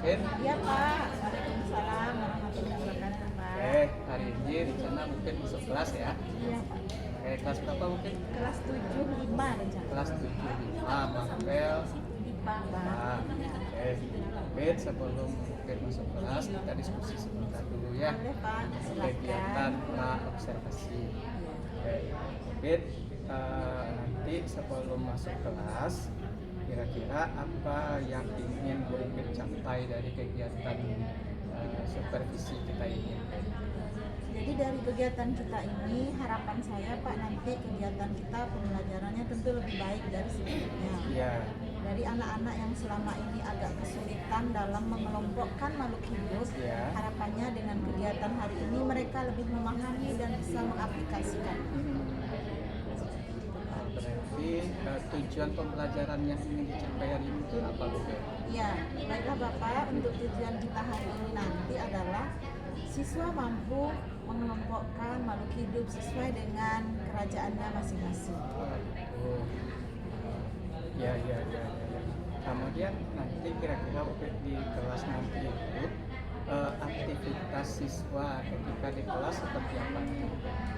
Mungkin. Iya Pak. Waalaikumsalam warahmatullahi wabarakatuh Pak. Hari ini rencana mungkin masuk kelas ya. Iya Pak. Kelas berapa mungkin? Kelas 7 5 rencana. Kelas 7 Mapel. Pak. Mungkin sebelum mungkin masuk kelas kita diskusi sebentar dulu ya. Boleh Pak. Kegiatan Silakan. observasi. Mungkin nanti sebelum masuk kelas, kira-kira apa yang ingin Bukit capai dari kegiatan supervisi kita ini? Jadi dari kegiatan kita ini harapan saya Pak, nanti kegiatan kita pembelajarannya tentu lebih baik dari sebelumnya. Ya, Dari anak-anak yang selama ini agak kesulitan dalam mengelompokkan makhluk hidup, Ya. harapannya dengan kegiatan hari ini mereka lebih memahami dan bisa mengaplikasikan. berarti tujuan pembelajaran yang ingin dicapai hari ini itu apa Bukit? Ya, baiklah Bapak, untuk tujuan kita hari ini nanti adalah siswa mampu mengelompokkan makhluk hidup sesuai dengan kerajaannya masing-masing. Oh. Ya. Kemudian nanti kira-kira Bukit di kelas nanti itu aktivitas siswa ketika di kelas seperti apa?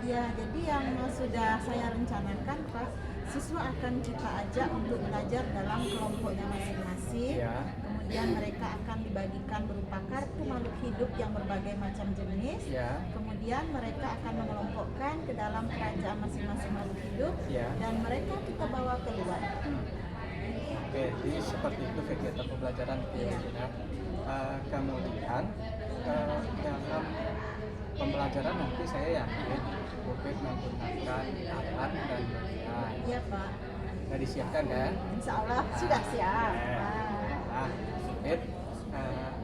Ya, jadi yang sudah saya rencanakan Pak, siswa akan kita ajak untuk belajar dalam kelompoknya masing-masing. Ya. Kemudian mereka akan dibagikan berupa kartu makhluk hidup yang berbagai macam jenis. Ya. Kemudian mereka akan mengelompokkan ke dalam kerajaan masing-masing makhluk hidup. Ya. Dan mereka kita bawa keluar. Oke, jadi seperti itu kegiatan pembelajaran Iya. kita. Kemudian dalam pembelajaran nanti saya yakin Bukit menggunakan alat dan media. Iya Pak, Nah, disiapkan kan? insya Allah sudah siap. Nah, Bukit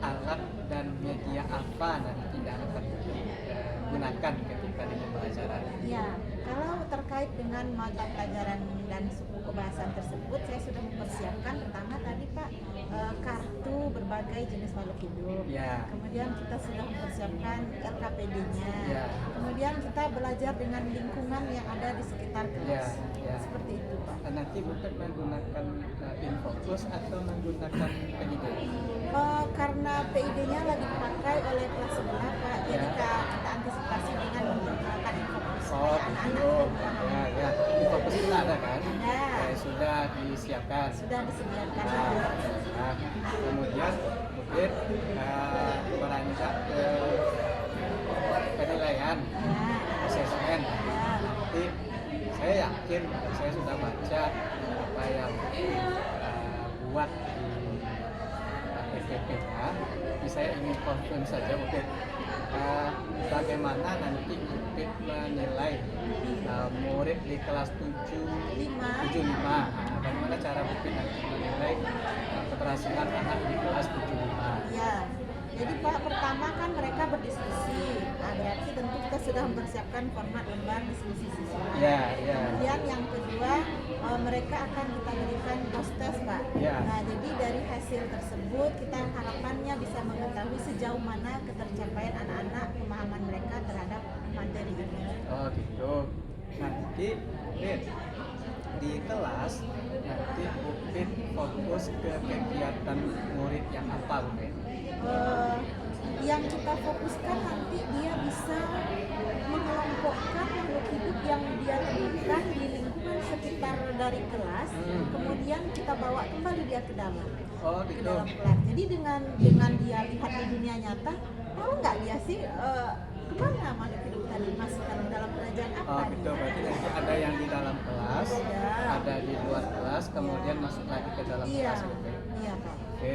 alat dan media apa nanti yang akan digunakan ketika di pembelajaran? Ya, kalau terkait dengan mata pelajaran dan suku kebahasan tersebut, saya sudah mempersiapkan pertama tadi Pak, kartu berbagai jenis makhluk hidup. Ya. Kemudian kita sudah mempersiapkan LKPD-nya. Ya. Kemudian kita belajar dengan lingkungan yang ada di sekitar kelas. Ya. Seperti itu Pak. Nanti Bukit menggunakan infocus atau menggunakan PID? Karena PID-nya lagi dipakai oleh kelas sebelah Pak, jadi Ya. kita antisipasi dengan menggunakan infocus Oh, supaya gitu. anak-anak Ya. Infocus kita ada kan? Ada. Sudah disiapkan. sudah disediakan. Nah, kemudian Bukit beranjak ke penilaian, Ya, asesmen. ya. Nanti saya yakin saya sudah baca apa yang buat di PPP-nya. Jadi saya ingin confirm saja Bukit, bagaimana nanti Bukit menilai murid di kelas 75. Bagaimana cara Bukit nanti menilai keberhasilan anak di kelas 75? Ya, jadi Pak, pertama kan mereka berdiskusi. Nah, berarti tentu kita sudah mempersiapkan format lembar diskusi siswa. Ya. Kemudian yang kedua, mereka akan kita berikan post test Pak. Ya. Nah, jadi dari hasil tersebut kita harapannya bisa mengetahui sejauh mana ketercapaian anak-anak, pemahaman mereka terhadap materi ini. Oh gitu. Nanti Bukit di kelas nanti Bukit fokus ke kegiatan murid yang apa Bukit? Yang kita fokuskan nanti dia bisa mengelompokkan makhluk hidup yang dia temukan di lingkungan sekitar dari kelas, kemudian kita bawa kembali dia ke dalam. Oh Ke gitu. dalam kelas. Jadi dengan dia lihat di dunia nyata, tahu nggak dia sih kemana makhluk hidup tadi, masih dalam kerajaan apa? Oh gitu. dia? Berarti nanti ada yang di dalam kelas, Ya. ada di luar kelas, kemudian Ya. masuk lagi ke dalam Iya, kelas Bukit. iya Pak. Oke.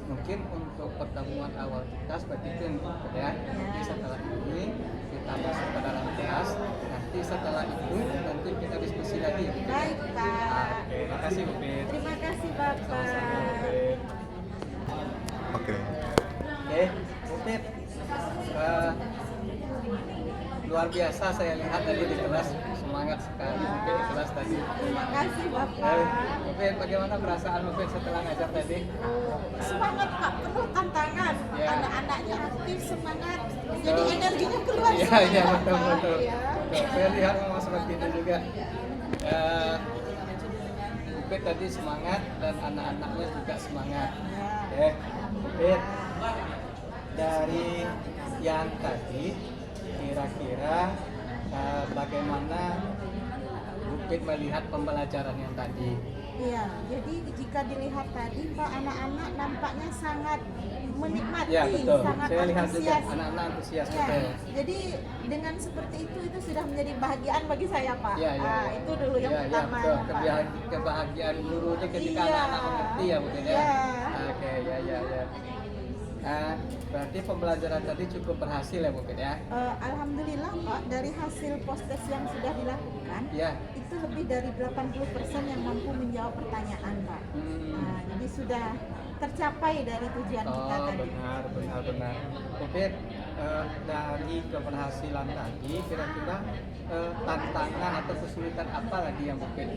Mungkin untuk pertemuan awal kita seperti itu yang Bukit ya. Nanti setelah ini kita masuk ke dalam kelas. Nanti setelah itu nanti kita diskusi lagi ya. Bukit. Baik Pak. Oke. Makasih Bukit. Terima kasih Bapak. Oke, Bukit, luar biasa saya lihat tadi di kelas, semangat sekali Bukit di kelas tadi. Terima kasih Bapak. Bukit, bagaimana perasaan Bukit setelah ngajar tadi? Semangat Pak, penuh tantangan. Ya. Anak-anaknya aktif, semangat. Jadi energinya keluar Iya, semua, iya Pak. betul. Iya. Saya lihat memang seperti itu juga. Bukit tadi semangat dan anak-anaknya juga semangat. Ya. Oke, Bukit, dari yang tadi kira-kira bagaimana Bukit melihat pembelajaran yang tadi? Iya, jadi jika dilihat tadi Pak, anak-anak nampaknya sangat menikmati, Ya betul, sangat saya lihat juga antusias. anak-anak antusias Ya, betul. jadi dengan seperti itu sudah menjadi bahagiaan bagi saya Pak. Ya, ya. Ah, itu dulu yang Ya, pertama betul. ya, Pak. Kebahagiaan guru itu ketika Iya. anak-anak mengerti ya mungkin ya. Iya. Oke, ya. Berarti pembelajaran tadi cukup berhasil ya mungkin ya. Alhamdulillah Pak, dari hasil postes yang sudah dilakukan, Ya. itu lebih dari 80% yang mampu menjawab pertanyaan Pak. Nah, jadi sudah tercapai dari tujuan kita Oh, tadi. benar. Mungkin dari keberhasilan tadi kira-kira tantangan atau kesulitan apa lagi yang mungkin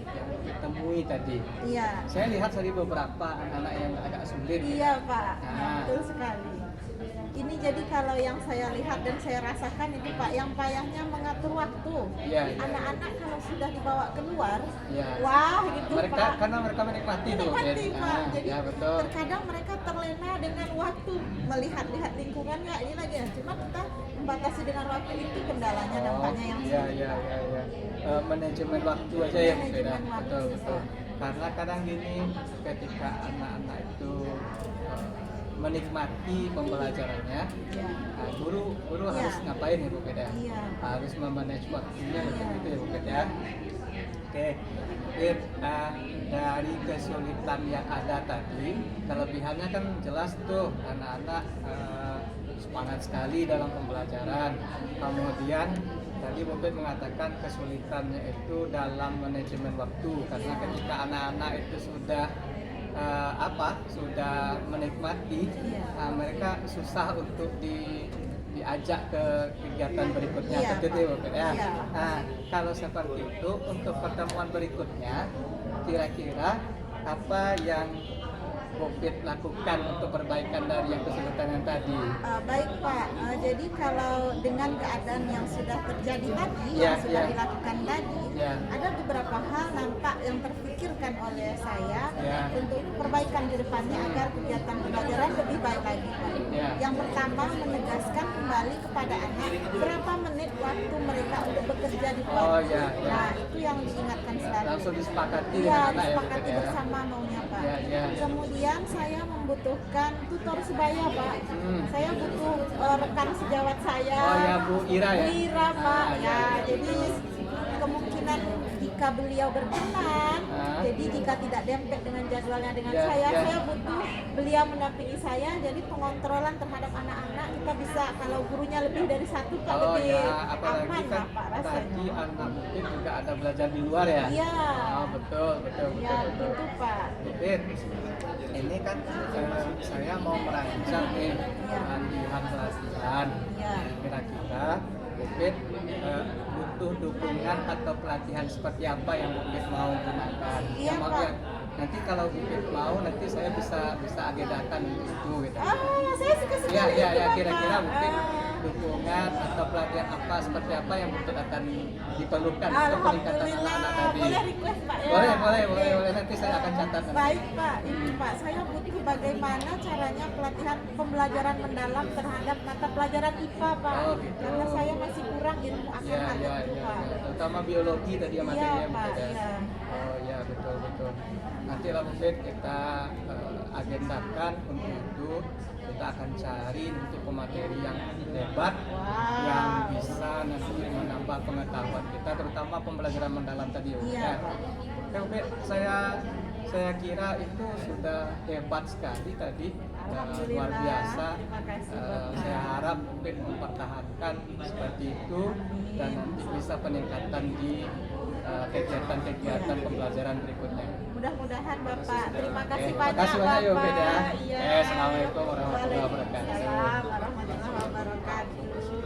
temui tadi? Iya. Saya lihat tadi beberapa anak-anak yang agak sulit. Iya Pak, Nah. betul sekali. Ini jadi kalau yang saya lihat dan saya rasakan itu Pak, yang payahnya mengatur waktu. Iya. Anak-anak kalau sudah dibawa keluar, Iya. wah gitu Mereka Pak. karena mereka menikmati tuh. Menikmati Pak. Jadi Ya betul. terkadang mereka terlena dengan waktu, melihat-lihat lingkungannya ini lagi. Cuma kita membatasi dengan waktu itu kendalanya nampaknya yang Iya. sulit. Manajemen waktu aja ya mungkin ya. Manajemen waktu, Betul. Pak. Karena kadang gini ketika anak-anak itu menikmati pembelajarannya, Iya. guru Iya. harus ngapain ya mungkin ya? Iya. Harus memanage waktunya Iya. gitu ya mungkin ya. Oke, mungkin dari kesulitan yang ada tadi, kelebihannya kan jelas tuh anak-anak semangat sekali dalam pembelajaran. Kemudian tadi mungkin mengatakan kesulitannya itu dalam manajemen waktu karena ketika anak-anak itu sudah sudah menikmati, Iya. mereka susah untuk diajak ke kegiatan berikutnya Iya, begitu Pak. ya Bapak, ya. Iya. Nah, kalau seperti itu untuk pertemuan berikutnya kira-kira apa yang Bukit lakukan untuk perbaikan dari yang kesulitan yang tadi? Baik Pak, jadi kalau dengan keadaan yang sudah terjadi tadi, Ya, yang sudah ya. dilakukan tadi, Ya. ada beberapa hal nampak yang terpikirkan oleh saya Ya. untuk perbaikan ke depannya agar kegiatan pembelajaran lebih baik lagi Pak. Ya. Yang pertama, menegaskan kembali kepada anak berapa menit waktu mereka untuk bekerja di pos. Oh, ya, ya. Nah, itu yang diingatkan selalu. Langsung disepakati Iya, dengan anak ya disepakati Bukit ya. bersama maunya Pak. Ya, ya. Kemudian saya membutuhkan tutor sebaya Pak. Saya butuh rekan sejawat saya. Oh ya, Bu Ira ya? Bu Ira Pak. Ah, Ya, ya. jadi kemungkinan jika beliau berkenan, Ah. jadi jika tidak dempet dengan jadwalnya dengan Ya, saya ya. butuh beliau mendampingi saya. Jadi pengontrolan terhadap anak-anak kita bisa kalau gurunya lebih dari satu Pak Oh lebih ya, apalagi aman kan lah Pak rasanya. tadi anak Bukit juga ada belajar di luar ya? Iya. Oh betul. Ya, gitu Pak. Bukit, ini kan saya mau merancang nih pelatihan. Iya. Kira-kira Bukit butuh dukungan atau pelatihan seperti apa yang Bukit mau gunakan? Iya, Yang mau Pak. ya, nanti kalau Bukit mau, nanti saya bisa agendakan untuk itu gitu. Saya suka sekali Ya, itu, Bapak. kira-kira mungkin Ah. dukungan atau pelatihan apa seperti apa yang mungkin akan diperlukan untuk peningkatan Alhamdulillah, anak-anak tadi. boleh request Pak ya? Boleh. Nanti saya akan catat. Baik Pak, ini Pak, saya butuh bagaimana caranya pelatihan pembelajaran mendalam terhadap mata pelajaran IPA Pak. Oh, gitu. Karena saya masih kurang ilmu akan Ya, hal ya, itu ya, Pak. ya. Terutama biologi tadi yang Iya, materinya Pak, mungkin ya. iya. Oh ya, betul. Nanti lah mungkin kita agendakan untuk itu. Kita akan cari untuk pemateri yang hebat, Wow. yang bisa nanti menambah pengetahuan kita, terutama pembelajaran mendalam tadi. Iya, Pak. Oke, saya kira itu sudah hebat sekali tadi. Alhamdulillah. Luar biasa. Terima kasih, Bapak. Saya harap mungkin mempertahankan seperti itu dan nanti bisa peningkatan di kegiatan-kegiatan pembelajaran berikutnya. Mudah-mudahan Bapak. Terima kasih Oke, banyak makasih banyak ya, Bapak. Ubed ya. Iya. Assalamualaikum warahmatullahi wabarakatuh. Waalaikumsalam warahmatullahi wabarakatuh.